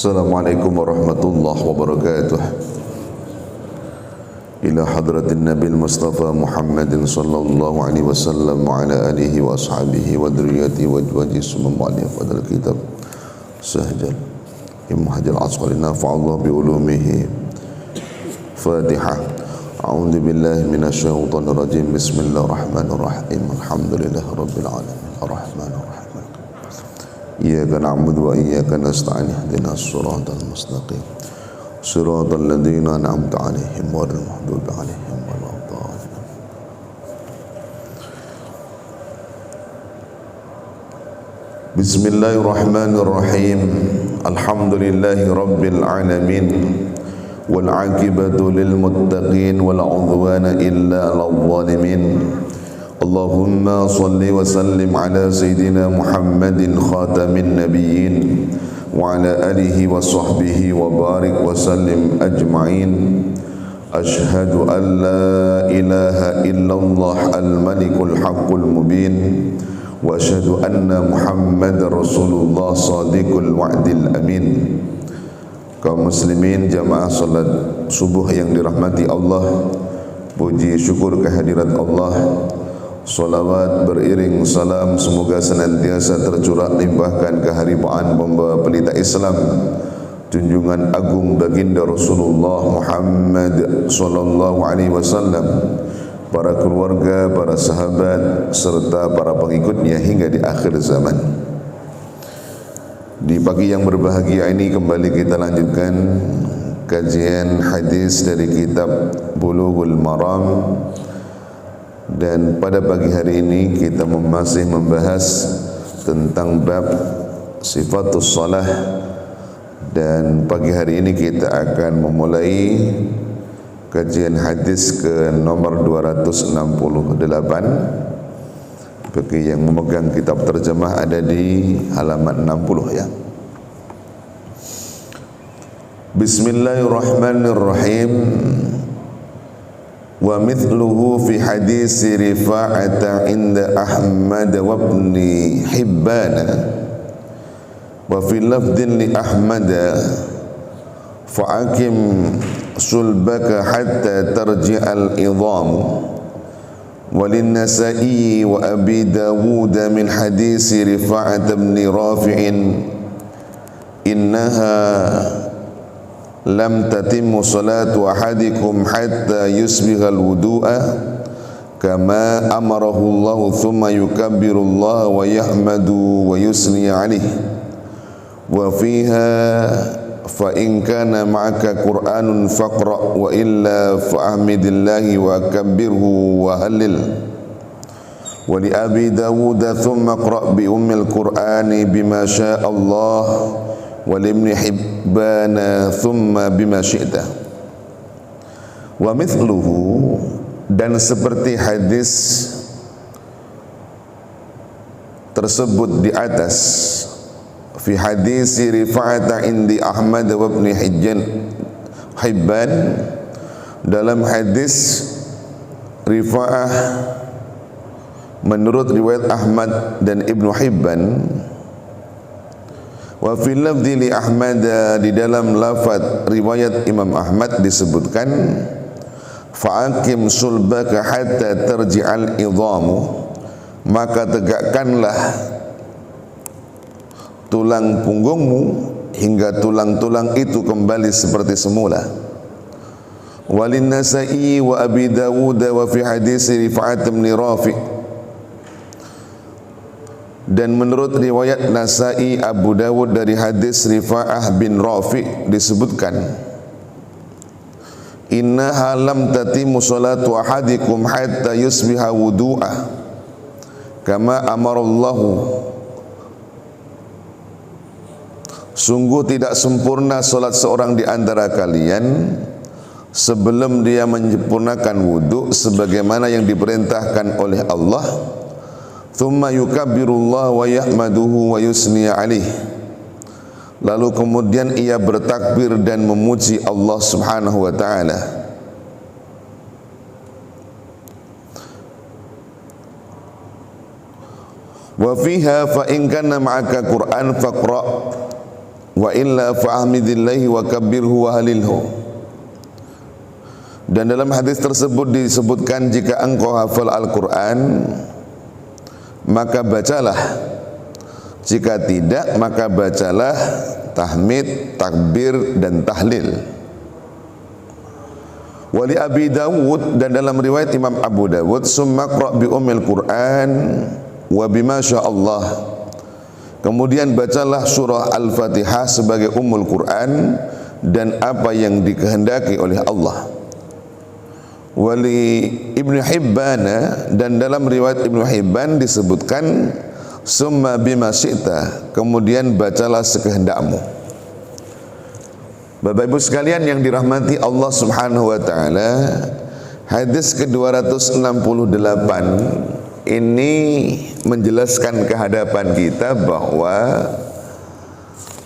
Assalamualaikum warahmatullahi wabarakatuh. Ila hadratin Nabi Mustafa Muhammadin sallallahu alaihi wasallam wa ala alihi wa ashabihi wa dzurriyyatihi wa azwajihi summa fadal kitab sahjal Imam Hajjal Asqali nafa'allahu bi ulumihi. Fatihah. A'udzu billahi minasyaitonir rajim. Bismillahirrahmanirrahim. Alhamdulillahi rabbil alamin. Arrahmanir rahim. Iyyaka na'budu wa iyyaka nasta'in. Ihdinas siratal mustaqim. Siratal ladzina an'amta 'alaihim ghairil maghdubi 'alaihim waladdallin. Bismillahirrahmanirrahim. Alhamdulillahi rabbil alamin. Wal 'aqibatu lil muttaqin wala 'udwana illa 'alal zalimin. Allahumma salli wa sallim ala Sayyidina Muhammadin khatamin nabiyyin wa ala alihi wa sahbihi wa barik wa sallim ajma'in. Ashhadu an la ilaha illallah al-malikul haqqul mubin wa ashhadu anna Muhammadar Rasulullah sadiqul wa'dil amin. Kaum muslimin jamaah salat subuh yang dirahmati Allah, puji syukur kehadirat Allah. Salawat beriring salam semoga senantiasa tercurah limpahkan keharibaan pembawa pelita Islam, junjungan agung baginda Rasulullah Muhammad sallallahu alaihi wasallam, para keluarga, para sahabat serta para pengikutnya hingga di akhir zaman. Di pagi yang berbahagia ini kembali kita lanjutkan kajian hadis dari kitab Bulughul Maram. Dan pada pagi hari ini kita masih membahas tentang bab sifatus salah. Dan pagi hari ini kita akan memulai kajian hadis ke nomor 268. Bagi yang memegang kitab terjemah ada di halaman 60 ya. Bismillahirrahmanirrahim. Wa mithluhu fi hadisi Rifa'ata inda Ahmad wa ibn Hibban wa fi lafdin li Ahmad fa'akim sulbaka hatta tarji'al idham wa lin-Nasa'i wa Abi Dawud min hadisi Rifa'ata ibn Rafi'in innaha lam tatimmu salatu ahadikum hatta yusbihal wudu'a kama amarahu Allah thumma yukabbiru Allah wa yahmadu wa yusni alaihi wa fiha fa in kana ma'aka Qur'anun faqra wa illa fa'ahmidillahi wa kabbirhu wa hallil wa li Abi Dawud thumma qra' bi ummil Qur'ani bima syaa Allah wa ibn Hibban thumma bima syi'ta. Wa mithluhu, dan seperti hadis tersebut di atas, fi hadis Rifa'ata indi Ahmad wa ibn Hibban, dalam hadis Rifa'ah menurut riwayat Ahmad dan Ibnu Hibban. Wa fil lafzi li Ahmad, di dalam lafaz riwayat Imam Ahmad disebutkan fa'akim sulbaka hatta tarji'al idhamu, maka tegakkanlah tulang punggungmu hingga tulang-tulang itu kembali seperti semula. Walin Nasa'i wa Abi Dawud wa fi hadis Rifa'at bin Rafi', dan menurut riwayat Nasa'i Abu Dawud dari hadis Rifa'ah bin Rafi' disebutkan innaha lam tatimmu salatu ahadikum hatta yusbiha wudu'ah kama amarallahu, sungguh tidak sempurna salat seorang di antara kalian sebelum dia menyempurnakan wudu sebagaimana yang diperintahkan oleh Allah. Thumma yukabbirullah wa yahmaduhu wa yusni alaihi, lalu kemudian ia bertakbir dan memuji Allah Subhanahu wa taala. Wa fiha fa in kana ma'aka Qur'an faqra wa illa fa'hamidillahi wa kabbirhu wa halilhu. Dan dalam hadis tersebut disebutkan jika engkau hafal Al-Quran maka bacalah, jika tidak maka bacalah tahmid, takbir dan tahlil. Wali Abi Dawud, dan dalam riwayat Imam Abu Dawud, summa qra' bi ummil Quran wa bima sya'allah, kemudian bacalah surah Al-Fatihah sebagai ummul Quran dan apa yang dikehendaki oleh Allah. Wali Ibnu Hibban, dan dalam riwayat Ibnu Hibban disebutkan summa bima syi'ta, kemudian bacalah sekehendakmu. Bapak Ibu sekalian yang dirahmati Allah Subhanahu wa taala, hadis ke-268 ini menjelaskan kehadapan kita bahwa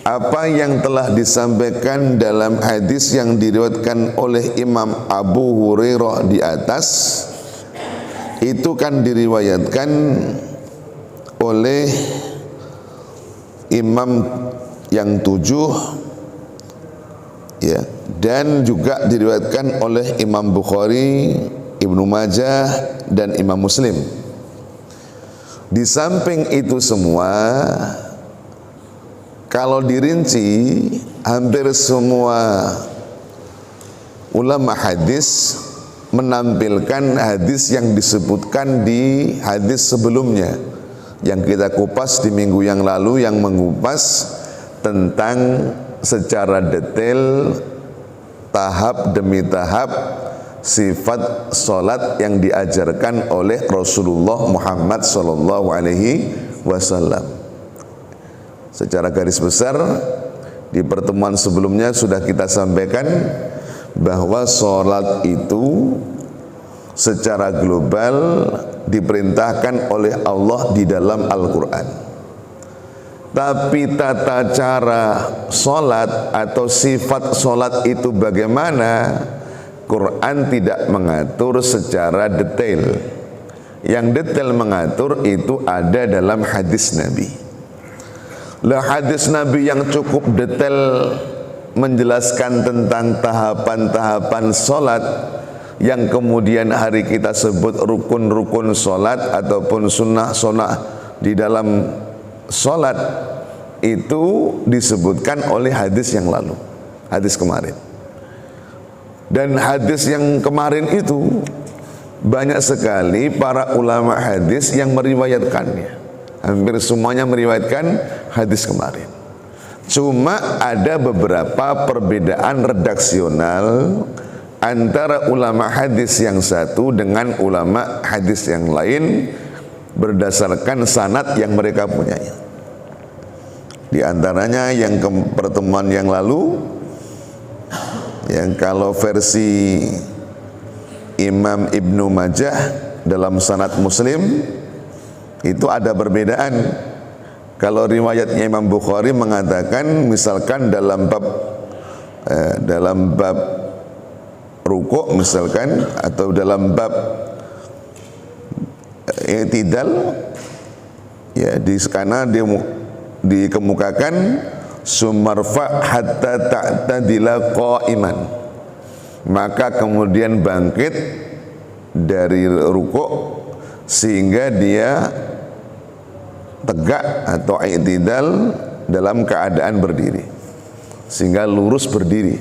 apa yang telah disampaikan dalam hadis yang diriwayatkan oleh Imam Abu Hurairah di atas itu kan diriwayatkan oleh imam yang 7 ya, dan juga diriwayatkan oleh Imam Bukhari, Ibnu Majah dan Imam Muslim. Di samping itu semua, kalau dirinci, hampir semua ulama hadis menampilkan hadis yang disebutkan di hadis sebelumnya yang kita kupas di minggu yang lalu, yang mengupas tentang secara detail tahap demi tahap sifat solat yang diajarkan oleh Rasulullah Muhammad sallallahu alaihi wasallam. Secara garis besar di pertemuan sebelumnya sudah kita sampaikan bahwa solat itu secara global diperintahkan oleh Allah di dalam Al-Quran. Tapi tata cara solat atau sifat solat itu bagaimana, Quran tidak mengatur secara detail. Yang detail mengatur itu ada dalam hadis Nabi. Lah hadis Nabi yang cukup detail menjelaskan tentang tahapan-tahapan solat yang kemudian hari kita sebut rukun-rukun solat ataupun sunnah-sunnah di dalam solat, itu disebutkan oleh hadis yang lalu, hadis kemarin. Dan hadis yang kemarin itu banyak sekali para ulama hadis yang meriwayatkannya. Hampir semuanya meriwayatkan hadis kemarin. Cuma ada beberapa perbedaan redaksional antara ulama hadis yang satu dengan ulama hadis yang lain berdasarkan sanad yang mereka punya. Di antaranya yang ke pertemuan yang lalu, yang kalau versi Imam Ibnu Majah dalam sanad Muslim itu ada perbedaan. Kalau riwayatnya Imam Bukhari mengatakan misalkan dalam bab rukuk misalkan, atau dalam bab i'tidal ya, di sana dikemukakan sumarfa hatta ta'tadila qa'iman, maka kemudian bangkit dari rukuk sehingga dia tegak atau i'tidal dalam keadaan berdiri, sehingga lurus berdiri.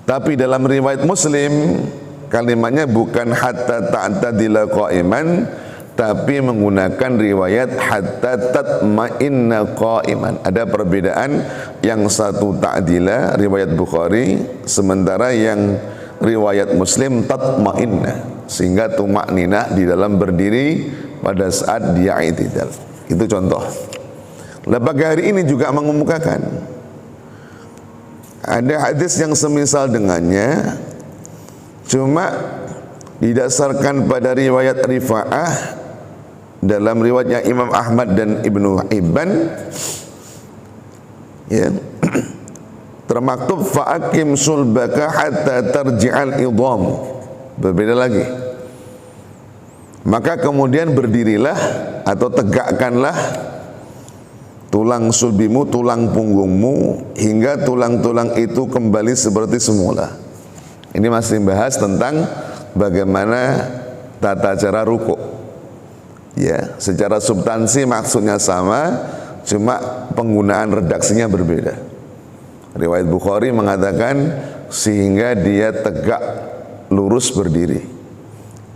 Tapi dalam riwayat Muslim kalimatnya bukan hatta ta'tadila qa'iman, tapi menggunakan riwayat hatta tatma'inna qa'iman. Ada perbedaan, yang satu ta'dila riwayat Bukhari, sementara yang riwayat Muslim tatma'inna, sehingga tumakninah di dalam berdiri pada saat dia i'tidal. Itu contoh. Pada hari ini juga mengemukakan ada hadis yang semisal dengannya, cuma didasarkan pada riwayat Rifa'ah dalam riwayatnya Imam Ahmad dan Ibnu Hibban ya, termaktub fa'akim sulbaka hatta tarji'al idham, berbeda lagi. Maka kemudian berdirilah atau tegakkanlah tulang sulbimu, tulang punggungmu, hingga tulang-tulang itu kembali seperti semula. Ini masih membahas tentang bagaimana tata cara rukuk. Ya, secara substansi maksudnya sama, cuma penggunaan redaksinya berbeda. Riwayat Bukhari mengatakan sehingga dia tegak lurus berdiri.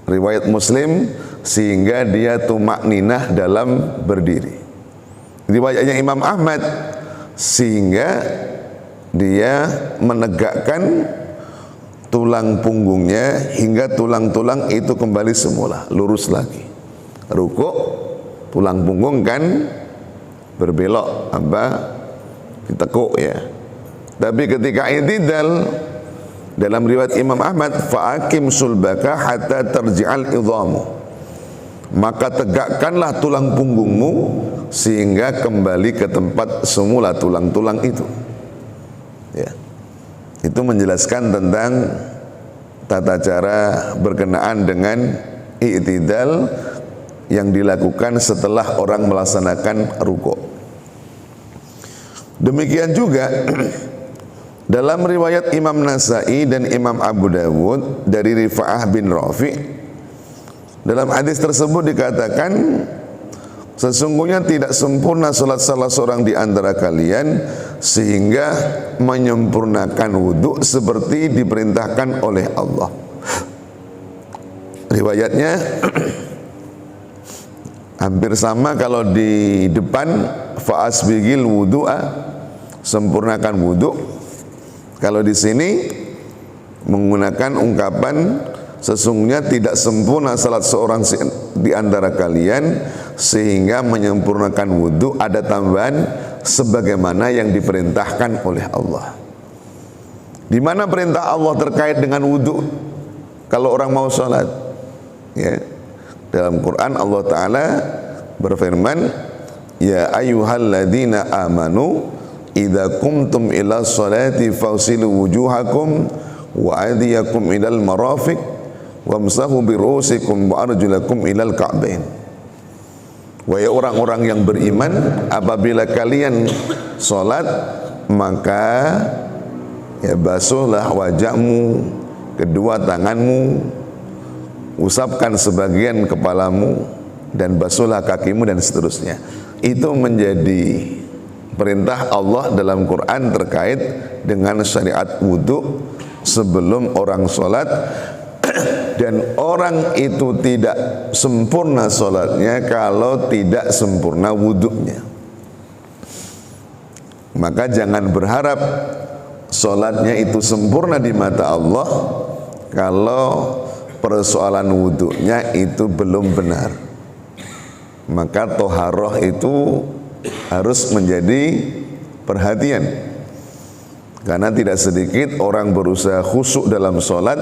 Riwayat Muslim sehingga dia tumakninah dalam berdiri. Riwayatnya Imam Ahmad sehingga dia menegakkan tulang punggungnya hingga tulang-tulang itu kembali semula, lurus lagi. Rukuk, tulang punggung kan berbelok, ditekuk ya. Tapi ketika i'tidal, dalam riwayat Imam Ahmad, fa'akim sulbaka hatta tarji'al idhamu, maka tegakkanlah tulang punggungmu sehingga kembali ke tempat semula tulang-tulang itu. Ya. Itu menjelaskan tentang tata cara berkenaan dengan i'tidal yang dilakukan setelah orang melaksanakan rukuk. Demikian juga dalam riwayat Imam Nasai dan Imam Abu Dawud dari Rifa'ah bin Rafi, dalam hadis tersebut dikatakan sesungguhnya tidak sempurna salat salah seorang di antara kalian sehingga menyempurnakan wudhu seperti diperintahkan oleh Allah. Riwayatnya hampir sama, kalau di depan fa'asbigil wudu'a, sempurnakan wudhu. Kalau di sini menggunakan ungkapan sesungguhnya tidak sempurna salat seorang di antara kalian sehingga menyempurnakan wudhu, ada tambahan sebagaimana yang diperintahkan oleh Allah. Di mana perintah Allah terkait dengan wudhu kalau orang mau salat? Ya. Dalam Quran Allah Ta'ala berfirman, ya ayyuhalladzina amanu idza kumtum ila sholati fawsilu wujuhakum wa aydiyakum ilal marafiq wamsahu birusikum wa arjulakum ilal ka'bain. Wahai orang-orang yang beriman, apabila kalian sholat maka ya basuhlah wajahmu, kedua tanganmu, usapkan sebagian kepalamu, dan basuhlah kakimu, dan seterusnya. Itu menjadi perintah Allah dalam Quran terkait dengan syariat wudhu sebelum orang sholat. Dan orang itu tidak sempurna sholatnya kalau tidak sempurna wudhunya. Maka jangan berharap sholatnya itu sempurna di mata Allah kalau persoalan wudhunya itu belum benar. Maka toharoh itu harus menjadi perhatian, karena tidak sedikit orang berusaha khusyuk dalam sholat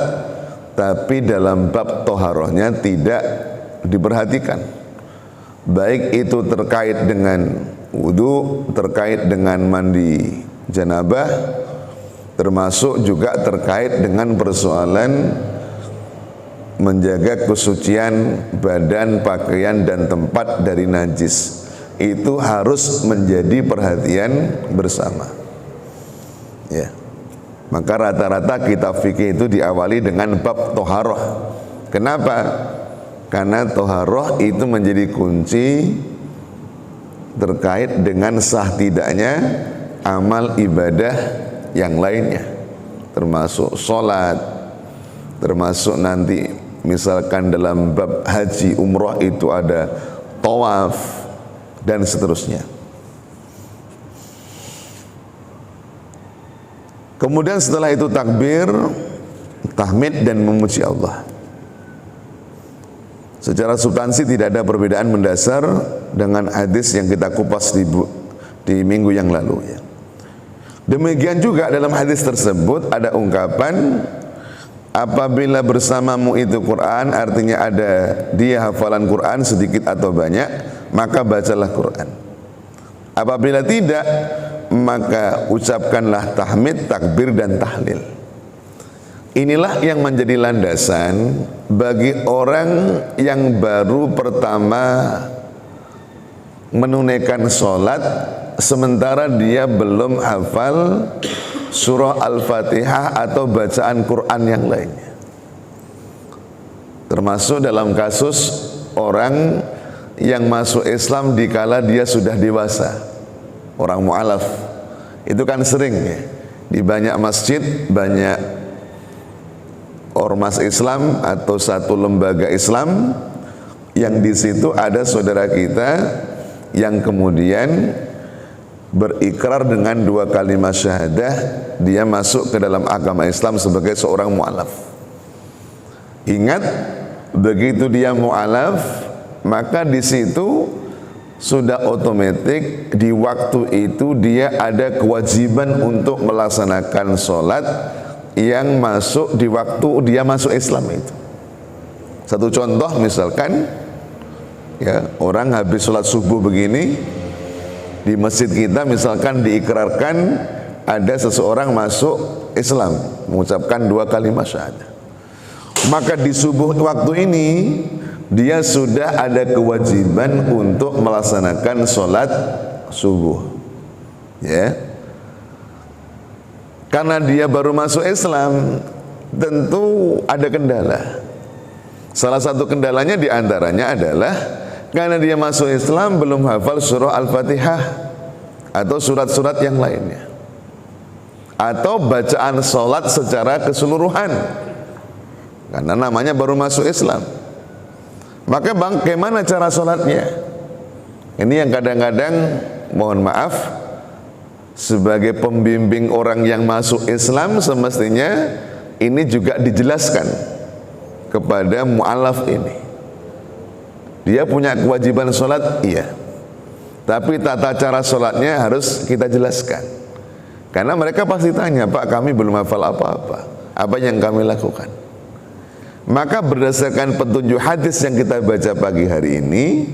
tapi dalam bab toharohnya tidak diperhatikan, baik itu terkait dengan wudhu, terkait dengan mandi janabah, termasuk juga terkait dengan persoalan menjaga kesucian badan, pakaian, dan tempat dari najis. Itu harus menjadi perhatian bersama. Ya. Maka rata-rata kitab fikih itu diawali dengan bab toharoh. Kenapa? Karena toharoh itu menjadi kunci terkait dengan sah tidaknya amal ibadah yang lainnya, termasuk sholat, termasuk nanti misalkan dalam bab haji umroh itu ada tawaf dan seterusnya. Kemudian setelah itu takbir, tahmid, dan memuji Allah. Secara substansi tidak ada perbedaan mendasar dengan hadis yang kita kupas di minggu yang lalu ya. Demikian juga dalam hadis tersebut ada ungkapan, apabila bersamamu itu Quran, artinya ada dia hafalan Quran sedikit atau banyak, maka bacalah Quran. Apabila tidak, maka ucapkanlah tahmid, takbir, dan tahlil. Inilah yang menjadi landasan bagi orang yang baru pertama menunaikan sholat sementara dia belum hafal surah Al-Fatihah atau bacaan Quran yang lainnya. Termasuk dalam kasus orang yang masuk Islam dikala dia sudah dewasa, orang mu'alaf. Itu kan sering ya, di banyak masjid, banyak ormas Islam atau satu lembaga Islam yang di situ ada saudara kita yang kemudian berikrar dengan 2 kalimat syahadah, dia masuk ke dalam agama Islam sebagai seorang mu'alaf. Ingat, begitu dia mu'alaf, maka di situ sudah otomatis di waktu itu dia ada kewajiban untuk melaksanakan sholat yang masuk di waktu dia masuk Islam itu. Satu contoh misalkan, ya, orang habis sholat subuh begini, di masjid kita misalkan diikrarkan ada seseorang masuk Islam, mengucapkan 2 kalimat syahadah. Maka di subuh waktu ini dia sudah ada kewajiban untuk melaksanakan sholat subuh, ya. Karena dia baru masuk Islam, tentu ada kendala. Salah satu kendalanya diantaranya adalah karena dia masuk Islam belum hafal surah Al-Fatihah atau surat-surat yang lainnya, atau bacaan sholat secara keseluruhan, karena namanya baru masuk Islam. Maka bagaimana cara sholatnya? Ini yang kadang-kadang, mohon maaf, sebagai pembimbing orang yang masuk Islam semestinya ini juga dijelaskan kepada mu'alaf ini. Dia punya kewajiban sholat, iya, tapi tata cara sholatnya harus kita jelaskan. Karena mereka pasti tanya, Pak, kami belum hafal apa-apa, apa yang kami lakukan? Maka berdasarkan petunjuk hadis yang kita baca pagi hari ini,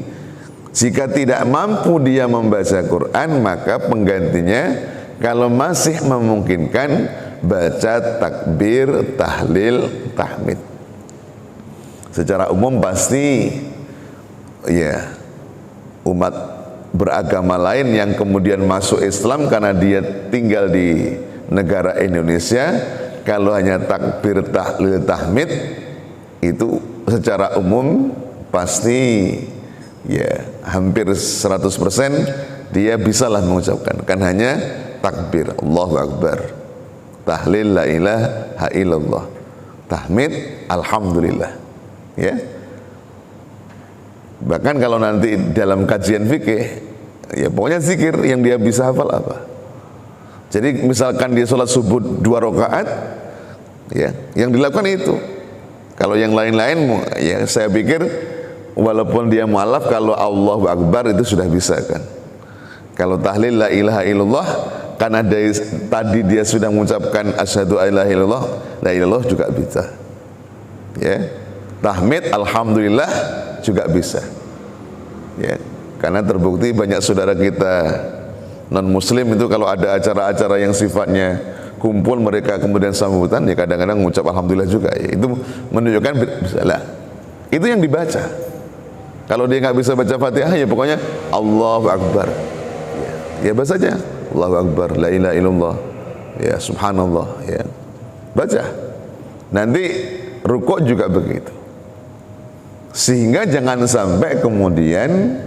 jika tidak mampu dia membaca Quran, maka penggantinya kalau masih memungkinkan baca takbir, tahlil, tahmid. Secara umum pasti ya, umat beragama lain yang kemudian masuk Islam karena dia tinggal di negara Indonesia, kalau hanya takbir, tahlil, tahmid itu secara umum pasti ya hampir 100% dia bisalah mengucapkan. Kan hanya takbir, Allahu Akbar, tahlil, la ilaha illallah, tahmid, alhamdulillah, ya. Bahkan kalau nanti dalam kajian fikih, ya pokoknya zikir yang dia bisa hafal apa. Jadi misalkan dia sholat subuh 2 rakaat, ya, yang dilakukan itu. Kalau yang lain-lain, ya saya pikir walaupun dia mu'alaf, kalau Allahu Akbar itu sudah bisa kan. Kalau tahlil la ilaha illallah, karena dari tadi dia sudah mengucapkan asyhadu alla ilaha illallah, la ilallah juga bisa. Ya. Tahmid, alhamdulillah juga bisa, ya, karena terbukti banyak saudara kita non muslim itu kalau ada acara-acara yang sifatnya kumpul, mereka kemudian sambutan, ya kadang-kadang mengucap alhamdulillah juga, ya. Itu menunjukkan bisalah, itu yang dibaca. Kalau dia nggak bisa baca Fatihah, ya pokoknya Allahu Akbar, ya baca saja Allahu Akbar, la ilaha illallah, ya subhanallah, ya baca. Nanti rukuk juga begitu. Sehingga jangan sampai kemudian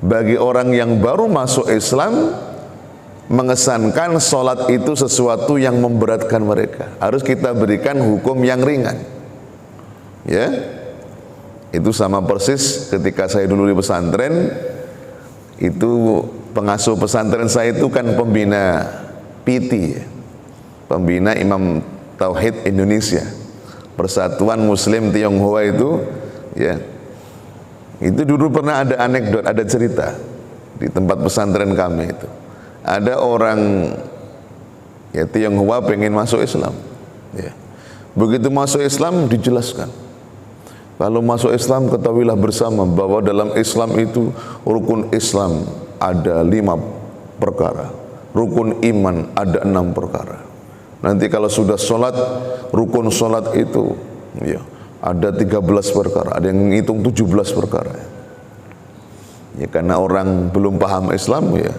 bagi orang yang baru masuk Islam mengesankan sholat itu sesuatu yang memberatkan mereka. Harus kita berikan hukum yang ringan, ya. Itu sama persis ketika saya dulu di pesantren, itu pengasuh pesantren saya itu kan pembina PT, ya, pembina Imam Tauhid Indonesia, Persatuan Muslim Tionghoa itu. Ya, itu dulu pernah ada anekdot, ada cerita di tempat pesantren kami itu. Ada orang ya Tionghoa pengen masuk Islam. Ya. Begitu masuk Islam dijelaskan. Kalau masuk Islam ketahuilah bersama bahwa dalam Islam itu rukun Islam ada 5 perkara, rukun iman ada 6 perkara. Nanti kalau sudah sholat, rukun sholat itu, ya, ada 13 perkara, ada yang ngitung 17 perkara. Ya karena orang belum paham Islam, ya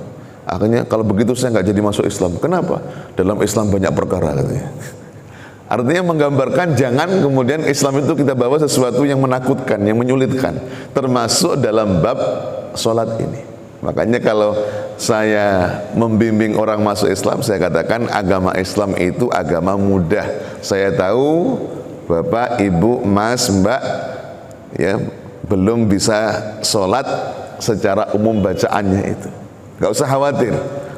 Akhirnya kalau begitu saya nggak jadi masuk Islam. Kenapa? Dalam Islam banyak perkara katanya. Artinya menggambarkan jangan kemudian Islam itu kita bawa sesuatu yang menakutkan, yang menyulitkan, termasuk dalam bab sholat ini. Makanya kalau saya membimbing orang masuk Islam, saya katakan agama Islam itu agama mudah. Saya tahu Bapak, Ibu, Mas, Mbak ya belum bisa sholat secara umum bacaannya itu. Gak usah khawatir,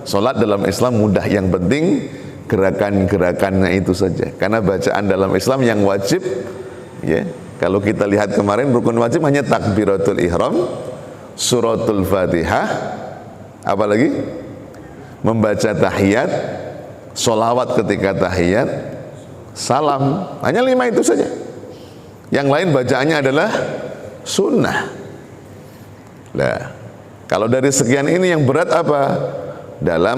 sholat dalam Islam mudah. Yang penting gerakan-gerakannya itu saja. Karena bacaan dalam Islam yang wajib ya, kalau kita lihat kemarin rukun wajib hanya takbiratul ihram, suratul Fatihah, apalagi membaca tahiyat, sholawat ketika tahiyat, salam, hanya 5 itu saja. Yang lain bacaannya adalah sunnah. Nah, kalau dari sekian ini yang berat apa?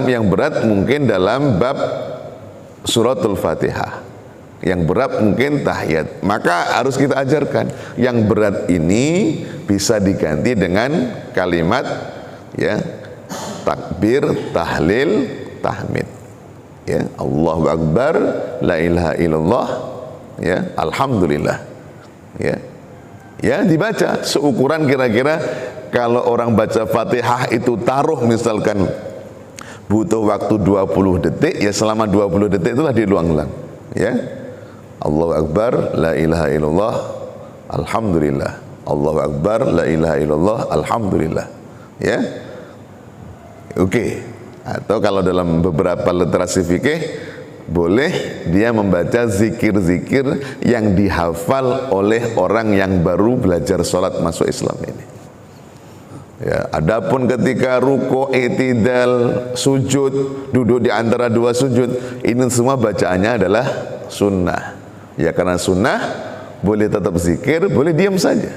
Yang berat mungkin dalam bab suratul Fatihah. Yang berat mungkin tahiyat. Maka harus kita ajarkan. Yang berat ini bisa diganti dengan kalimat ya, takbir, tahlil, tahmid. Ya, Allahu Akbar, la ilaha illallah, ya, alhamdulillah. Ya. Ya, dibaca seukuran kira-kira kalau orang baca Fatihah itu taruh misalkan butuh waktu 20 detik, ya selama 20 detik itulah diulang-ulang. Ya. Allahu Akbar, la ilaha illallah, alhamdulillah. Allahu Akbar, la ilaha illallah, alhamdulillah. Ya. Oke. Atau kalau dalam beberapa literasi fikih boleh dia membaca zikir-zikir yang dihafal oleh orang yang baru belajar sholat masuk Islam ini. Ya, adapun ketika ruku, i'tidal, sujud, duduk di antara 2 sujud, ini semua bacaannya adalah sunnah. Ya karena sunnah boleh tetap zikir, boleh diam saja.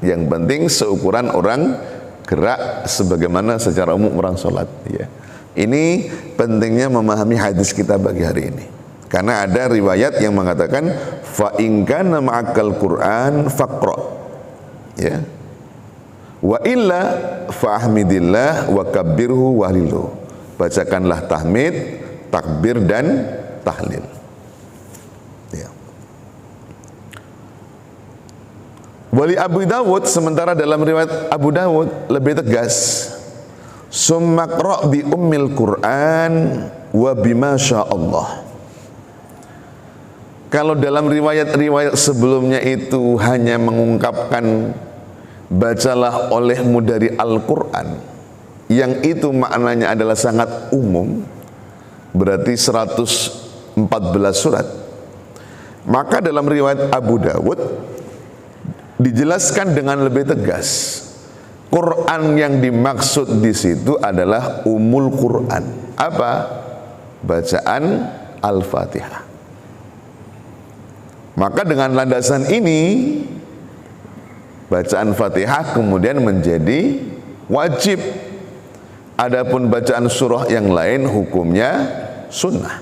Yang penting seukuran orang gerak sebagaimana secara umum orang sholat. Ya. Ini pentingnya memahami hadis kita bagi hari ini. Karena ada riwayat yang mengatakan fa in kana ma'akal Qur'an faqra. Ya. Wa illa fa'ahmidillah wa kabbirhu wahlilu. Bacakanlah tahmid, takbir dan tahlil. Ya. Wali Abu Dawud, sementara dalam riwayat Abu Dawud lebih tegas. Summakra bi ummil Qur'an wa bima sya'allah. Kalau dalam riwayat-riwayat sebelumnya itu hanya mengungkapkan bacalah olehmu dari Al-Quran, yang itu maknanya adalah sangat umum, berarti 114 surat. Maka dalam riwayat Abu Dawud dijelaskan dengan lebih tegas. Quran yang dimaksud di situ adalah umul Quran. Apa? Bacaan Al-Fatihah. Maka dengan landasan ini bacaan Fatihah kemudian menjadi wajib. Adapun bacaan surah yang lain hukumnya sunnah.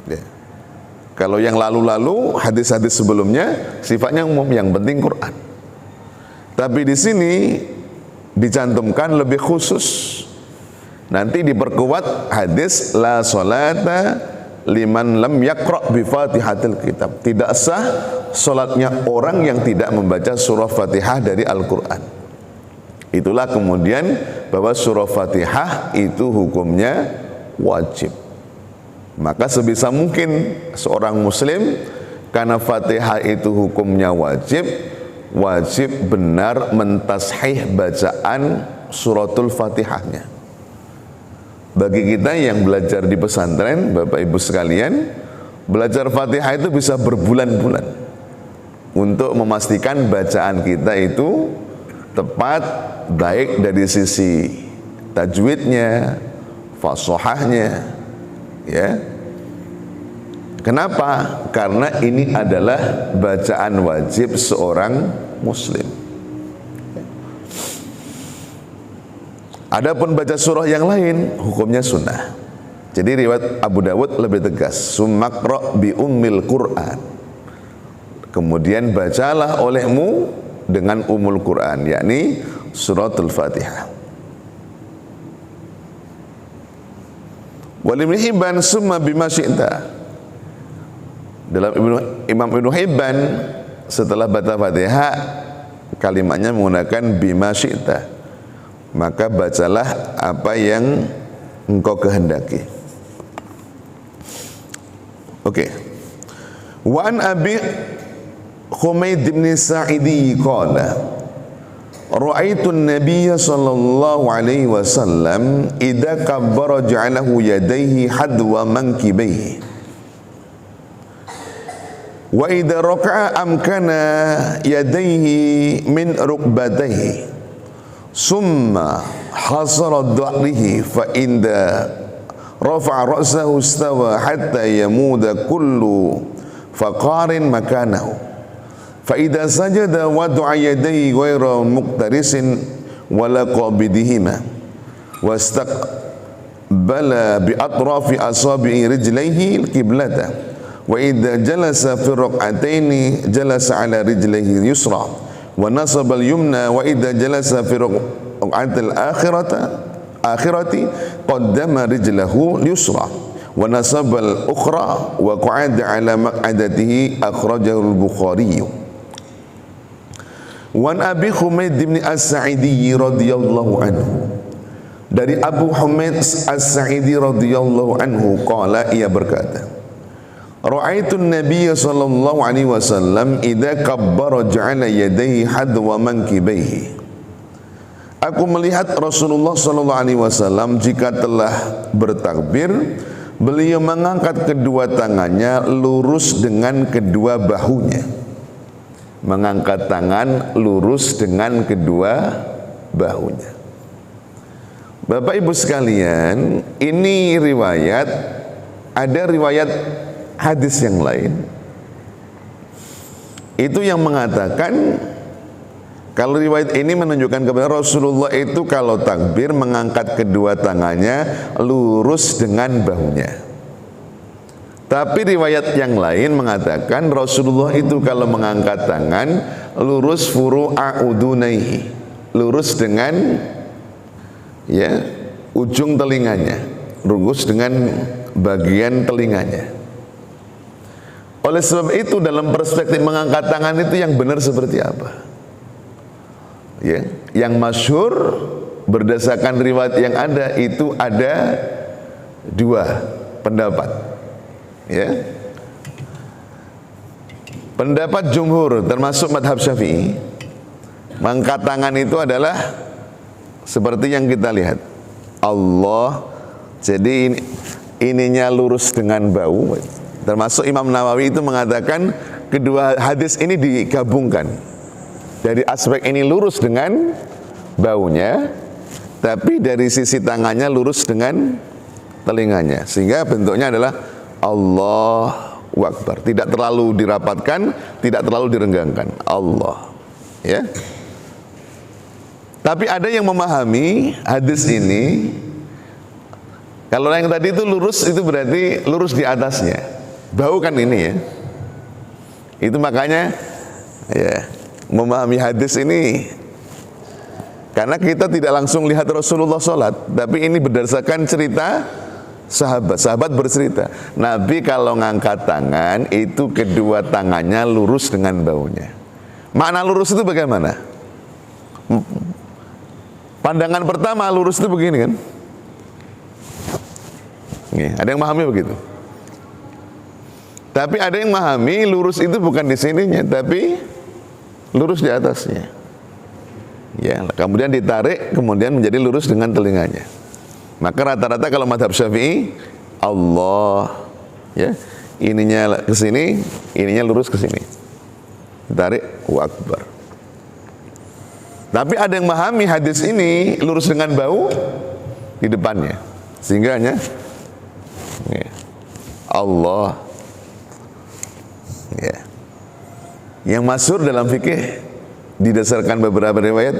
Ya. Kalau yang lalu-lalu hadis-hadis sebelumnya sifatnya umum, yang penting Quran. Tapi di sini dicantumkan lebih khusus. Nanti diperkuat hadis la sholata liman lam yaqra bi Fatihatil kitab. Tidak sah salatnya orang yang tidak membaca surah Fatihah dari Al-Qur'an. Itulah kemudian bahwa surah Fatihah itu hukumnya wajib. Maka sebisa mungkin seorang muslim, karena Fatihah itu hukumnya wajib, wajib benar mentashih bacaan suratul Fatihahnya. Bagi kita yang belajar di pesantren, Bapak Ibu sekalian, belajar Fatihah itu bisa berbulan-bulan untuk memastikan bacaan kita itu tepat, baik dari sisi tajwidnya, fashohahnya, ya. Kenapa? Karena ini adalah bacaan wajib seorang muslim. Adapun baca surah yang lain hukumnya sunnah. Jadi riwayat Abu Dawud lebih tegas, summakra bi ummil Qur'an. Kemudian bacalah olehmu dengan umul Qur'an, yakni suratul Fatihah. Wal Ibnu Hibban summa bima syi'ta. Dalam Imam Ibnu Hibban setelah baca Fatihah kalimatnya menggunakan bima syi'ta, maka bacalah apa yang engkau kehendaki. Oke. Wa an Abi Humaid bin Sa'idi qala ra'aitu an-nabiyya sallallahu alaihi wasallam idza kabbara ja'alahu yadayhi hadwa mankibaihi wa idza raka'a amkana yadayhi min rukbatayhi summa hasara dhahrihi fa inda rafa'a ra'sahu istawa hatta yamuda kullu faqarin makanahu fa idza sajada wada'a yadayhi ghayra muqtarisin wala qabidihima wastaqbala bi atrafi asabi'i rijlaihi al-qiblata wa idza jalasa fi rak'ataini jalasa ala rijlaihi al-yusra wa nasaba al-yumna wa idza jalasa fi rak'atil akhirati qaddama rijlahu al-yusra wa nasaba al-ukhra wa qa'ada ala maq'adatihi akhrajahu al-Bukhari. Wan Abi Humaid bin As-Sa'idi radhiyallahu anhu, dari Abu Humaid As-Sa'idi radhiyallahu anhu qala, ia berkata, ra'aitu an-nabiy sallallahu alaihi wasallam idza kabbara ja'ala yadayhi hadwa mankibaihi. Aku melihat Rasulullah sallallahu alaihi wasallam jika telah bertakbir, beliau mengangkat kedua tangannya lurus dengan kedua bahunya. Mengangkat tangan lurus dengan kedua bahunya. Bapak Ibu sekalian, ini riwayat, ada riwayat hadis yang lain itu yang mengatakan, kalau riwayat ini menunjukkan kepada Rasulullah itu kalau takbir mengangkat kedua tangannya lurus dengan bahunya. Tapi riwayat yang lain mengatakan Rasulullah itu kalau mengangkat tangan lurus furu'a udunaihi, lurus dengan ujung telinganya, lurus dengan bagian telinganya. Oleh sebab itu dalam perspektif mengangkat tangan itu yang benar seperti apa? Yang masyhur berdasarkan riwayat yang ada itu ada dua pendapat. Pendapat jumhur termasuk madhab Syafi'i, mengangkat tangan itu adalah seperti yang kita lihat, Allah, jadi ininya lurus dengan bahu. Termasuk Imam Nawawi itu mengatakan kedua hadis ini digabungkan, dari aspek ini lurus dengan bahunya, tapi dari sisi tangannya lurus dengan telinganya, sehingga bentuknya adalah Allahu Akbar, tidak terlalu dirapatkan, tidak terlalu direnggangkan, Allah, Tapi ada yang memahami hadis ini, kalau yang tadi itu lurus, itu berarti lurus di atasnya, bahu kan ini itu makanya memahami hadis ini, karena kita tidak langsung lihat Rasulullah sholat, tapi ini berdasarkan cerita sahabat bercerita, Nabi kalau ngangkat tangan itu kedua tangannya lurus dengan bahunya. Makna lurus itu bagaimana? Pandangan pertama lurus itu begini kan? Ada yang memahami begitu. Tapi ada yang memahami lurus itu bukan di sininya, tapi lurus di atasnya. Kemudian ditarik, kemudian menjadi lurus dengan telinganya. Maka rata-rata kalau madhab Syafi'i, Allah, ininya ke sini, ininya lurus ke sini, tarik, Allahu Akbar. Tapi ada yang memahami hadis ini lurus dengan bahu di depannya, sehingga hanya Allah. Yang masyhur dalam fikih didasarkan beberapa riwayat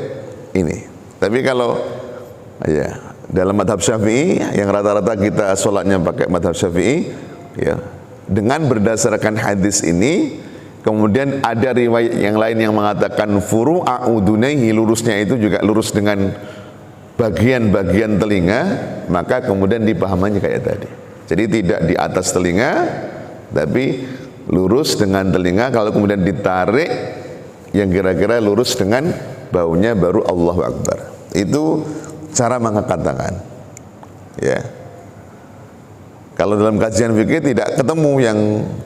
ini. Tapi kalau dalam madhab Syafi'i, yang rata-rata kita sholatnya pakai madhab Syafi'i, dengan berdasarkan hadis ini, kemudian ada riwayat yang lain yang mengatakan furu'a udunaihi, lurusnya itu juga lurus dengan bagian-bagian telinga, maka kemudian dipahaminya kayak tadi. Jadi tidak di atas telinga, tapi lurus dengan telinga. Kalau kemudian ditarik yang kira-kira lurus dengan baunya, baru Allahu Akbar. Itu cara mengangkat tangan. Ya. Kalau dalam kajian fikih tidak ketemu yang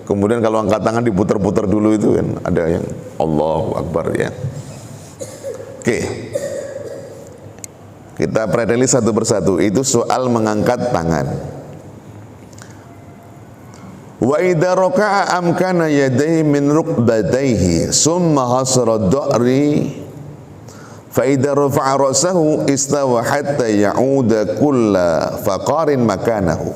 kemudian kalau angkat tangan diputar-putar dulu, itu kan ada yang Allahu Akbar, ya. Oke. Kita preteli satu persatu. Itu soal mengangkat tangan. Wa idza raka'a amkana yadayhi min rukbatayhi summa hasara ad-da'ri fa idza rafa'a ra'sahu istawa hatta ya'uda kulla faqarin makanahu.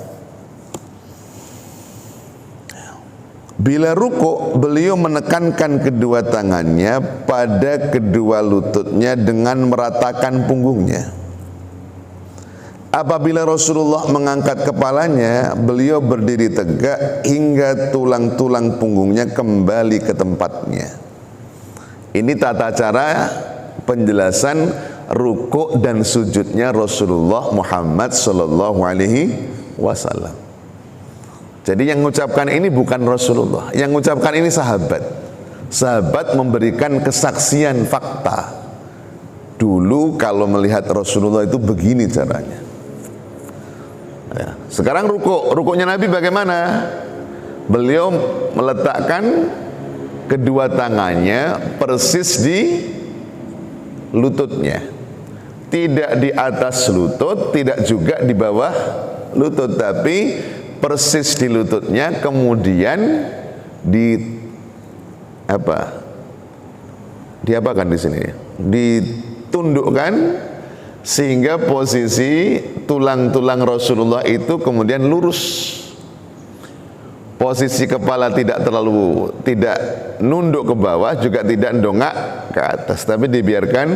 Bila ruku, beliau menekankan kedua tangannya pada kedua lututnya dengan meratakan punggungnya. Apabila Rasulullah mengangkat kepalanya, beliau berdiri tegak hingga tulang-tulang punggungnya kembali ke tempatnya. Ini tata cara penjelasan ruku dan sujudnya Rasulullah Muhammad sallallahu alaihi wasallam. Jadi yang mengucapkan ini bukan Rasulullah, yang mengucapkan ini sahabat. Sahabat memberikan kesaksian fakta. Dulu kalau melihat Rasulullah itu begini caranya. Ya. Sekarang rukunya Nabi bagaimana? Beliau meletakkan kedua tangannya persis di lututnya. Tidak di atas lutut, tidak juga di bawah lutut, tapi persis di lututnya, kemudian diapakan di sini? Ditundukkan sehingga posisi tulang-tulang Rasulullah itu kemudian lurus. Posisi kepala tidak nunduk ke bawah, juga tidak dongak ke atas, tapi dibiarkan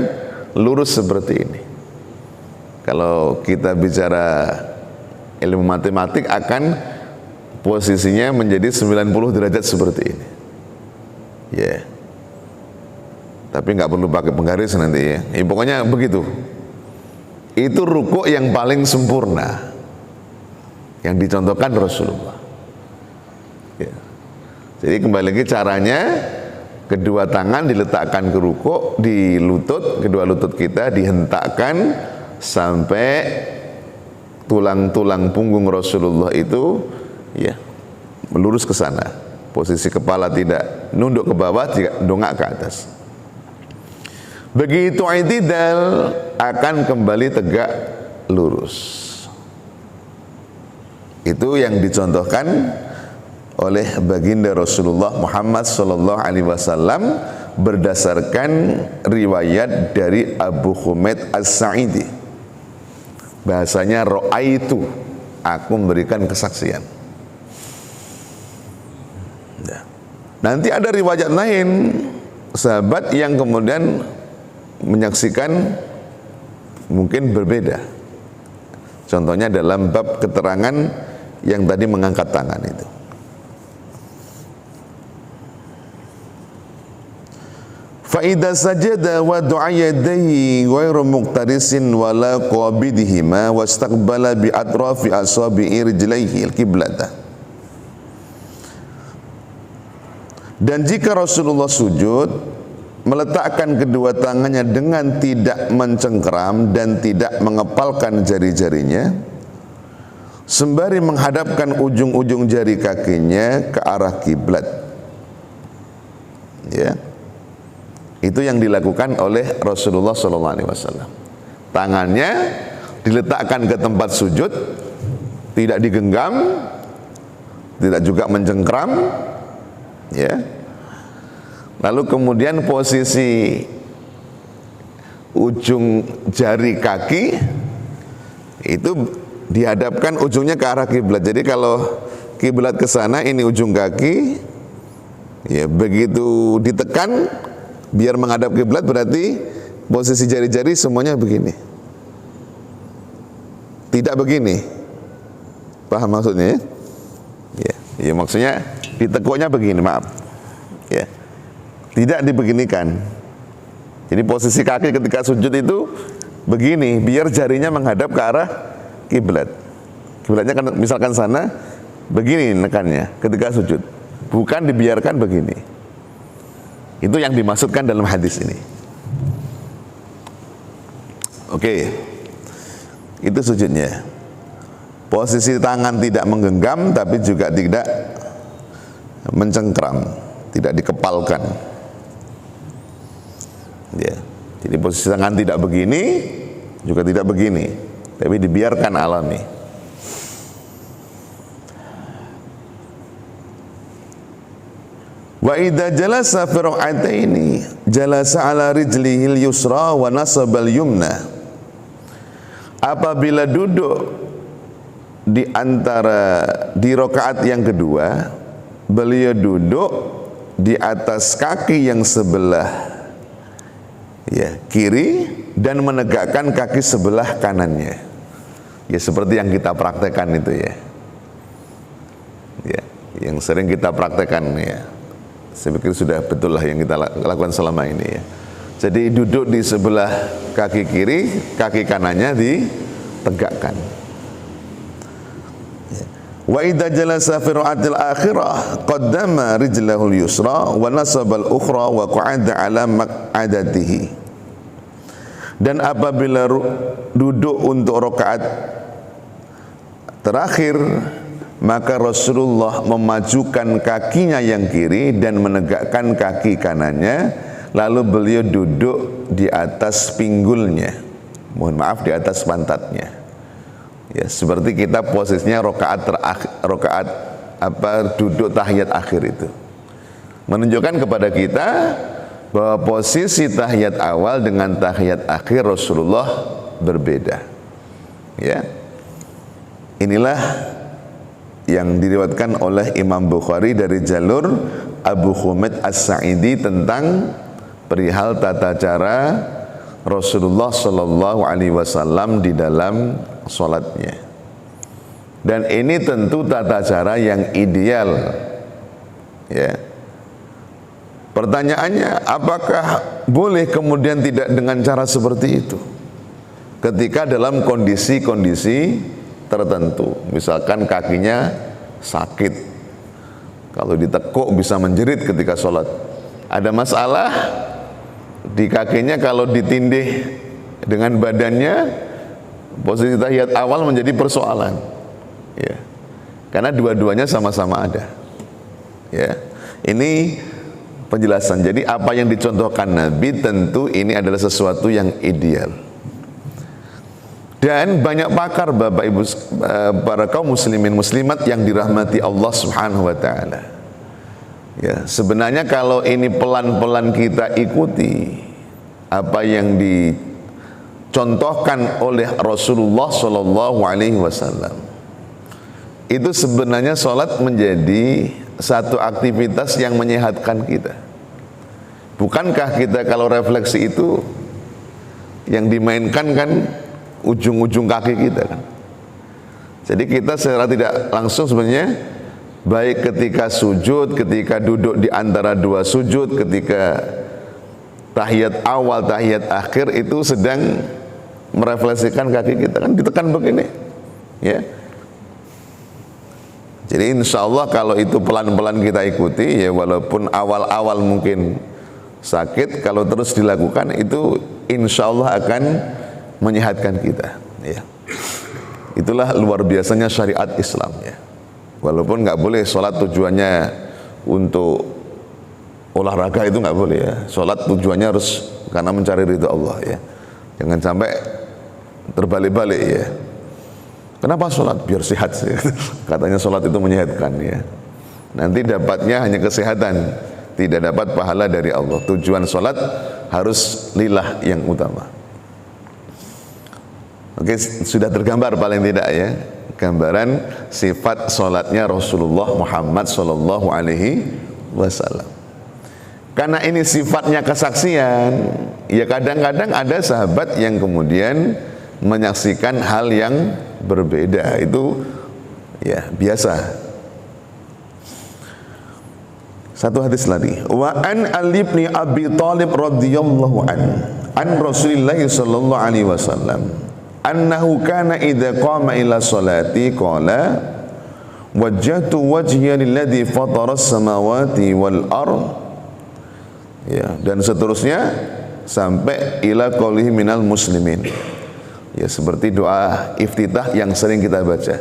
lurus seperti ini. Kalau kita bicara ilmu matematik akan posisinya menjadi 90 derajat seperti ini. Ya. Yeah. Tapi nggak perlu pakai penggaris nanti ya. Pokoknya begitu. Itu ruku yang paling sempurna yang dicontohkan Rasulullah. Ya. Jadi kembali lagi caranya, kedua tangan diletakkan ke ruku, di lutut, kedua lutut kita dihentakkan sampai tulang-tulang punggung Rasulullah itu ya melurus ke sana. Posisi kepala tidak nunduk ke bawah, tidak dongak ke atas. Begitu i'tidal akan kembali tegak lurus. Itu yang dicontohkan oleh baginda Rasulullah Muhammad sallallahu alaihi wasallam berdasarkan riwayat dari Abu Humaid As-Sa'idi. Bahasanya ro'aitu, aku memberikan kesaksian. Ya. Nanti ada riwayat lain sahabat yang kemudian menyaksikan mungkin berbeda. Contohnya dalam bab keterangan yang tadi mengangkat tangan itu. Fa'idha sajada wa du'a yadayhi ghairu muqtarisin wala qabidihima wastaqbala bi atrafi asabi'i rijlaihi al-qiblata. Dan jika Rasulullah sujud, meletakkan kedua tangannya dengan tidak mencengkeram dan tidak mengepalkan jari-jarinya, sembari menghadapkan ujung-ujung jari kakinya ke arah kiblat. Ya. Itu yang dilakukan oleh Rasulullah SAW. Tangannya diletakkan ke tempat sujud, tidak digenggam, tidak juga mencengkram, ya. Lalu kemudian posisi ujung jari kaki itu dihadapkan ujungnya ke arah kiblat. Jadi kalau kiblat ke sana, ini ujung kaki, ya begitu ditekan biar menghadap kiblat, berarti posisi jari-jari semuanya begini, tidak begini. Paham maksudnya? Ya, ya maksudnya ditekuknya begini, maaf. Ya, tidak dibeginikan. Jadi posisi kaki ketika sujud itu begini biar jarinya menghadap ke arah kiblat. Kiblatnya kan misalkan sana, begini nekannya ketika sujud. Bukan dibiarkan begini. Itu yang dimaksudkan dalam hadis ini. Oke. Itu sujudnya. Posisi tangan tidak menggenggam tapi juga tidak mencengkram, tidak dikepalkan. Ya. Jadi posisi tangan tidak begini, juga tidak begini, tapi dibiarkan alami. Wa idza jalasa fi rak'ataini jalasa ala rijlihil yusra wa nasabal yumna. Apabila duduk di rakaat yang kedua, beliau duduk di atas kaki yang sebelah kiri dan menegakkan kaki sebelah kanannya. Ya seperti yang kita praktekkan itu ya. Ya, yang sering kita praktekkan ya. Saya pikir sudah betul lah yang kita lakukan selama ini ya. Jadi duduk di sebelah kaki kiri, kaki kanannya ditegakkan. Wa idza jalasa fi ra'atil akhirah qaddama rijlahul yusra wa nasabal ukhra wa qa'ada ala maq'adatihi. Dan apabila duduk untuk rakaat terakhir, maka Rasulullah memajukan kakinya yang kiri dan menegakkan kaki kanannya, lalu beliau duduk di atas pinggulnya, mohon maaf di atas pantatnya. Ya, seperti kita posisinya rakaat duduk tahiyat akhir itu. Menunjukkan kepada kita bahwa posisi tahiyat awal dengan tahiyat akhir Rasulullah berbeda. Ya. Inilah yang diriwayatkan oleh Imam Bukhari dari jalur Abu Humaid As-Sa'idi tentang perihal tata cara Rasulullah Shallallahu Alaihi Wasallam di dalam sholatnya. Dan ini tentu tata cara yang ideal. Ya. Pertanyaannya, apakah boleh kemudian tidak dengan cara seperti itu? Ketika dalam kondisi-kondisi tertentu, misalkan kakinya sakit, kalau ditekuk bisa menjerit ketika sholat. Ada masalah di kakinya, kalau ditindih dengan badannya, posisi tahiyat awal menjadi persoalan. Ya. Karena dua-duanya sama-sama ada. Ya. Ini penjelasan. Jadi apa yang dicontohkan Nabi tentu ini adalah sesuatu yang ideal. Dan banyak pakar Bapak Ibu para kaum muslimin muslimat yang dirahmati Allah Subhanahu wa taala. Ya, sebenarnya kalau ini pelan-pelan kita ikuti apa yang dicontohkan oleh Rasulullah Shallallahu Alaihi Wasallam, itu sebenarnya sholat menjadi satu aktivitas yang menyehatkan kita. Bukankah kita kalau refleksi itu yang dimainkan kan ujung-ujung kaki kita kan. Jadi kita secara tidak langsung sebenarnya baik ketika sujud, ketika duduk di antara dua sujud, ketika tahiyat awal, tahiyat akhir itu sedang merefleksikan kaki kita kan ditekan begini. Ya. Jadi insya Allah kalau itu pelan-pelan kita ikuti ya, walaupun awal-awal mungkin sakit, kalau terus dilakukan itu insya Allah akan menyehatkan kita. Ya. Itulah luar biasanya syariat Islam ya. Walaupun nggak boleh sholat tujuannya untuk olahraga, itu nggak boleh ya. Sholat tujuannya harus karena mencari ridha Allah ya. Jangan sampai terbalik-balik ya. Kenapa sholat? Biar sehat sih. Katanya sholat itu menyehatkan ya. Nanti dapatnya hanya kesehatan, tidak dapat pahala dari Allah. Tujuan sholat harus lillah yang utama. Oke, sudah tergambar paling tidak ya, gambaran sifat sholatnya Rasulullah Muhammad Sallallahu Alaihi Wasallam. Karena ini sifatnya kesaksian, ya kadang-kadang ada sahabat yang kemudian menyaksikan hal yang berbeda, itu ya biasa. Satu hadis lagi, wa an Ali bin Abi Thalib radhiyallahu anhu an Rasulillah sallallahu alaihi wasallam annahu kana idza qama ila salati qala wajjahtu wajhiya lilladzi fatara as-samawati wal ard, ya, dan seterusnya sampai ila qaulihi minal muslimin, ya, seperti doa iftitah yang sering kita baca,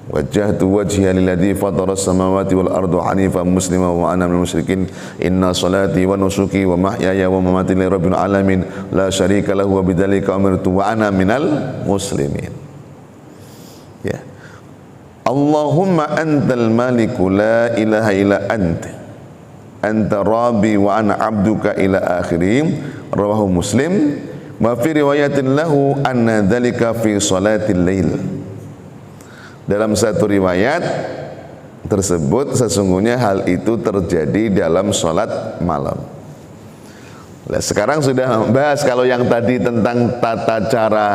wajjahtu wajhiya lilladzi fatara as-samawati wal arda hanifan musliman wa ana minal musyrikin inna salati wa nusuki wa mahyaya wa mamati lillahi rabbil alamin la syarika lahu wa bidzalika umirtu wa ana minal muslimin. Ya, Allahumma antal maliku la ilaha illa anta rabbi wa ana abduka ila akhirih, rawahu Muslim. Wa fi riwayatin lahu anna dzalika fi salatil lail. Dalam satu riwayat tersebut sesungguhnya hal itu terjadi dalam salat malam. Nah, sekarang sudah membahas kalau yang tadi tentang tata cara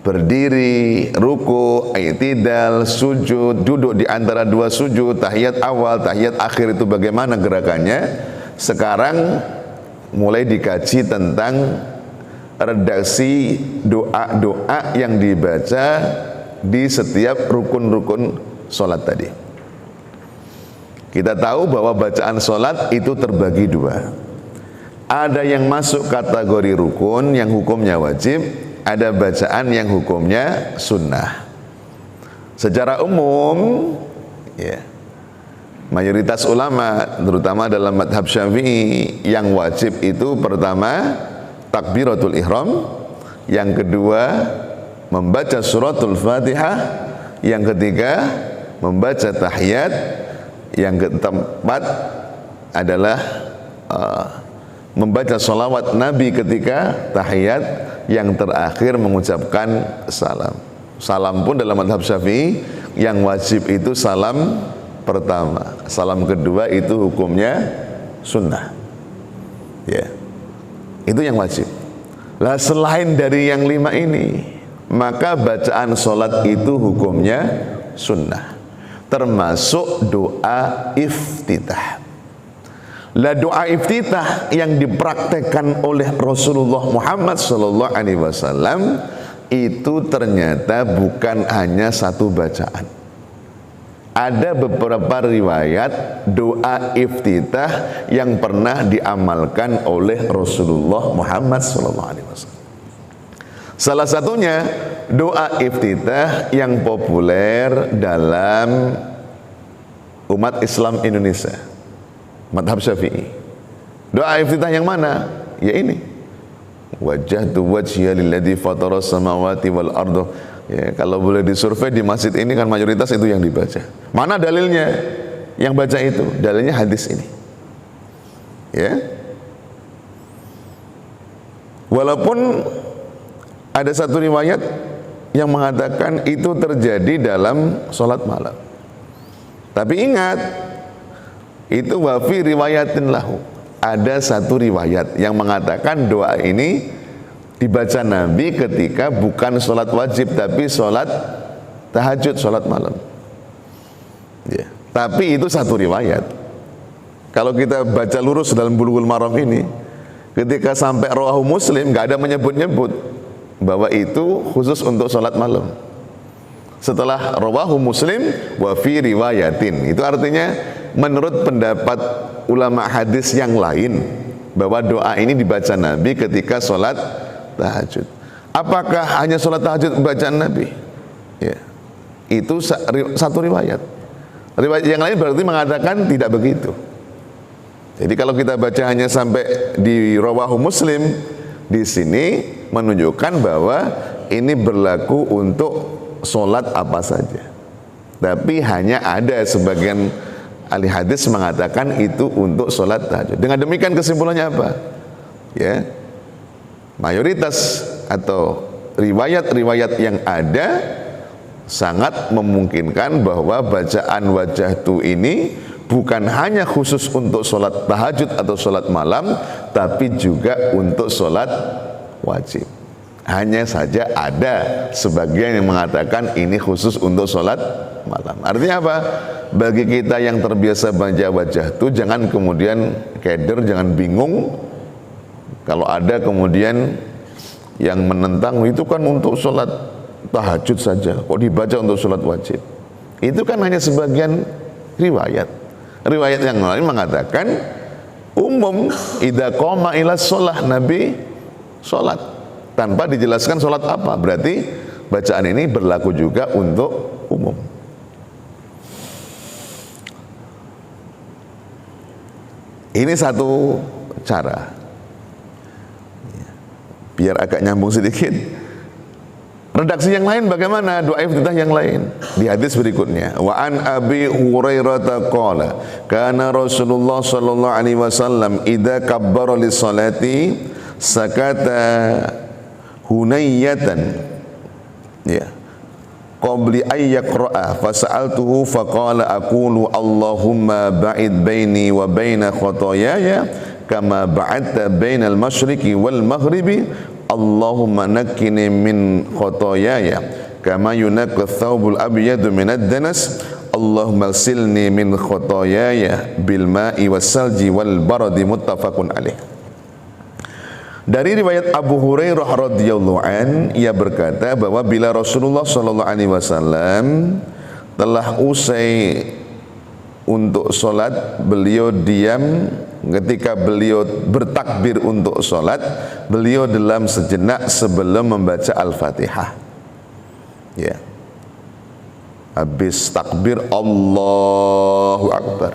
berdiri, ruku, i'tidal, sujud, duduk di antara dua sujud, tahiyat awal, tahiyat akhir itu bagaimana gerakannya. Sekarang mulai dikaji tentang redaksi doa-doa yang dibaca di setiap rukun-rukun sholat tadi. Kita tahu bahwa bacaan sholat itu terbagi dua. Ada yang masuk kategori rukun yang hukumnya wajib, ada bacaan yang hukumnya sunnah. Secara umum, ya, mayoritas ulama, terutama dalam madhab Syafi'i, yang wajib itu pertama takbiratul ihram, yang kedua membaca suratul Fatihah, yang ketiga membaca tahiyat, yang keempat adalah membaca sholawat Nabi ketika tahiyat, yang terakhir mengucapkan salam. Salam pun dalam madhab Syafi'i yang wajib itu salam pertama, salam kedua itu hukumnya sunnah. Ya, itu yang wajib. Lah selain dari yang 5 ini, maka bacaan sholat itu hukumnya sunnah, termasuk doa iftitah. Lah doa iftitah yang dipraktekkan oleh Rasulullah Muhammad sallallahu alaihi wasallam itu ternyata bukan hanya satu bacaan. Ada beberapa riwayat doa iftitah yang pernah diamalkan oleh Rasulullah Muhammad sallallahu alaihi wasallam. Salah satunya doa iftitah yang populer dalam umat Islam Indonesia, madhab Syafi'i. Doa iftitah yang mana? Ya ini, wajjahtu wajhiya lilladzi fatara samawati wal arda. Ya, kalau boleh disurvei di masjid ini kan mayoritas itu yang dibaca. Mana dalilnya? Yang baca itu dalilnya hadis ini. Ya, walaupun ada satu riwayat yang mengatakan itu terjadi dalam sholat malam. Tapi ingat, itu wafi riwayatin lahu. Ada satu riwayat yang mengatakan doa ini dibaca Nabi ketika bukan sholat wajib, tapi sholat tahajud, sholat malam. Ya. Tapi itu satu riwayat. Kalau kita baca lurus dalam Bulughul Maram ini, ketika sampai rawahu Muslim, nggak ada menyebut-nyebut bahwa itu khusus untuk sholat malam. Setelah rawahu Muslim wa fi riwayatin, itu artinya menurut pendapat ulama hadis yang lain bahwa doa ini dibaca Nabi ketika sholat tahajud. Apakah hanya sholat tahajud bacaan Nabi? Ya, itu satu riwayat. Riwayat yang lain berarti mengatakan tidak begitu. Jadi kalau kita baca hanya sampai di rawahu Muslim, di sini menunjukkan bahwa ini berlaku untuk sholat apa saja. Tapi hanya ada sebagian ahli hadis mengatakan itu untuk sholat tahajud. Dengan demikian kesimpulannya apa? Ya, mayoritas atau riwayat-riwayat yang ada sangat memungkinkan bahwa bacaan wajjahtu ini bukan hanya khusus untuk sholat tahajud atau sholat malam, tapi juga untuk sholat wajib. Hanya saja ada sebagian yang mengatakan ini khusus untuk sholat malam. Artinya apa? Bagi kita yang terbiasa baca wajjahtu, jangan kemudian keder, jangan bingung Kalau ada kemudian yang menentang itu kan untuk sholat tahajud saja, kok dibaca untuk sholat wajib? Itu kan hanya sebagian riwayat. Riwayat yang lain mengatakan umum, idza qama ila sholah, Nabi sholat tanpa dijelaskan sholat apa. Berarti bacaan ini berlaku juga untuk umum. Ini satu cara, biar agak nyambung sedikit. Redaksi yang lain bagaimana? Doa iftitah yang lain di hadis berikutnya. Wa an Abi Hurairah qala kana Rasulullah sallallahu alaihi wasallam idza kabbara lis salati sakata hunayyatan, ya, qabli ay yaqra'a fasa'altuhu faqala aqulu Allahumma ba'id baini wa baina khotoyaya kama ba'adta bainal masyriqi wal maghribi Allahumma nakkini min khotoyaya kama yunaqqa thawbul abyadu minad danas Allahumma silni min khotoyaya bil ma'i was salji wal baradi. Muttafaqun alaih. Dari riwayat Abu Hurairah radhiyallahu an, ia berkata bahwa bila Rasulullah sallallahu alaihi wasallam telah usai untuk sholat, beliau diam. Ketika beliau bertakbir untuk sholat, beliau dalam sejenak sebelum membaca Al-Fatihah, ya, habis takbir Allahu Akbar.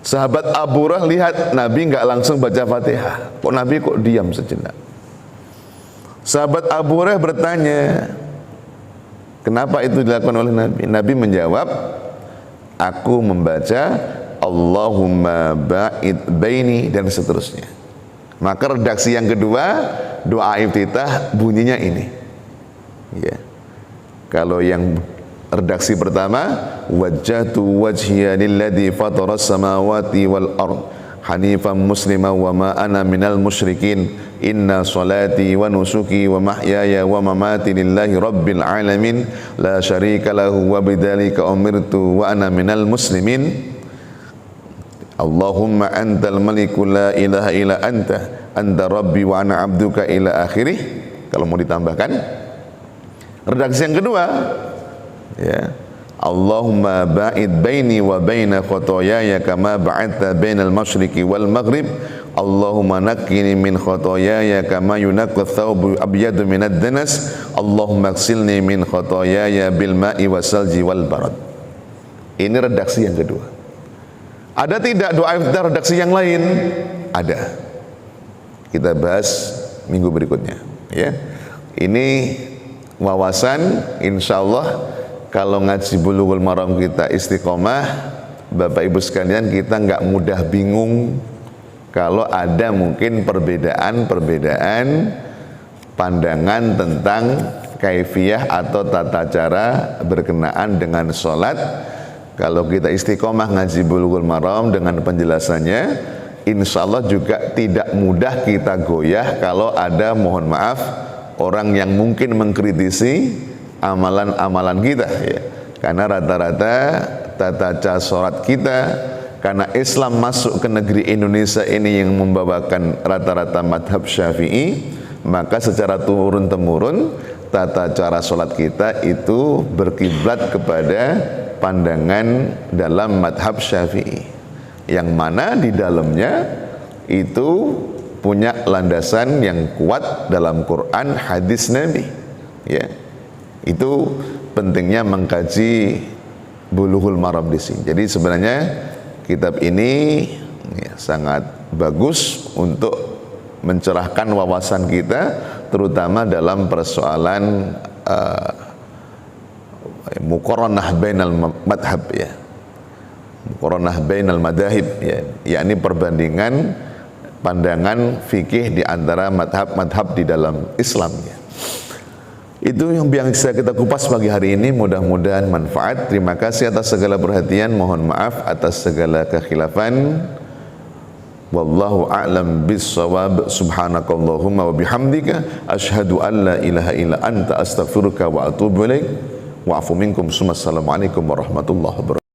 Sahabat Abu Hurairah lihat Nabi nggak langsung baca Fatihah, kok Nabi kok diam sejenak. Sahabat Abu Hurairah bertanya, kenapa itu dilakukan oleh Nabi? Nabi menjawab, aku membaca Allahumma ba'id baini dan seterusnya. Maka redaksi yang kedua, doa iftitah bunyinya ini, ya. Kalau yang redaksi pertama, wajjahtu wajhiya lilladzi fataras samawati wal ard hanifan muslima wa ma ana minal musyrikin inna salati wa nusuki wa mahyaya wa mamati lillahi rabbil alamin la syarika lahu wa bidzalika umirtu wa ana minal muslimin Allahumma antal maliku la ilaha illa anta anta rabbi wa ana abduka ila akhirih. Kalau mau ditambahkan redaksi yang kedua, ya, Allahumma ba'id baini wa baina khotoyaya kama ba'adta bainal masyriqi wal maghrib Allahumma nakkini min khotoyaya kama yunaqqa thawbu abyadu minad danas Allahumma ighsilni min khotoyaya bil ma'i wasalji wal barad. Ini redaksi yang kedua. Ada tidak doa iftitah redaksi yang lain? Ada. Kita bahas minggu berikutnya, ya. Ini wawasan, insya Allah kalau ngaji Bulughul Maram kita istiqomah, Bapak Ibu sekalian, kita nggak mudah bingung kalau ada mungkin perbedaan pandangan tentang kaifiyah atau tata cara berkenaan dengan sholat. Kalau kita istiqomah ngaji Bulughul Maram dengan penjelasannya, insya Allah juga tidak mudah kita goyah kalau ada, mohon maaf, orang yang mungkin mengkritisi amalan-amalan kita, ya. Karena rata-rata tata cara sholat kita, karena Islam masuk ke negeri Indonesia ini yang membawakan rata-rata madhab Syafi'i, maka secara turun-temurun tata cara sholat kita itu berkiblat kepada pandangan dalam madhab Syafi'i, yang mana di dalamnya itu punya landasan yang kuat dalam Quran, hadis Nabi, ya. Itu pentingnya mengkaji Bulughul Maram di sini. Jadi sebenarnya kitab ini, ya, sangat bagus untuk mencerahkan wawasan kita, terutama dalam persoalan muqaranah bainal madhab, ya, muqaranah bainal madahib, ya, yakni perbandingan pandangan fikih di antara madhab-madhab di dalam Islam, ya. Itu yang bisa kita kupas pagi hari ini, mudah-mudahan manfaat. Terima kasih atas segala perhatian, mohon maaf atas segala kekhilafan. Wallahu a'lam bis-shawab. Subhanakallahumma wa bihamdika asyhadu an la ilaha illa anta astaghfiruka wa atubu ilaik. Wa'fu minkum. Assalamualaikum warahmatullahi wabarakatuh.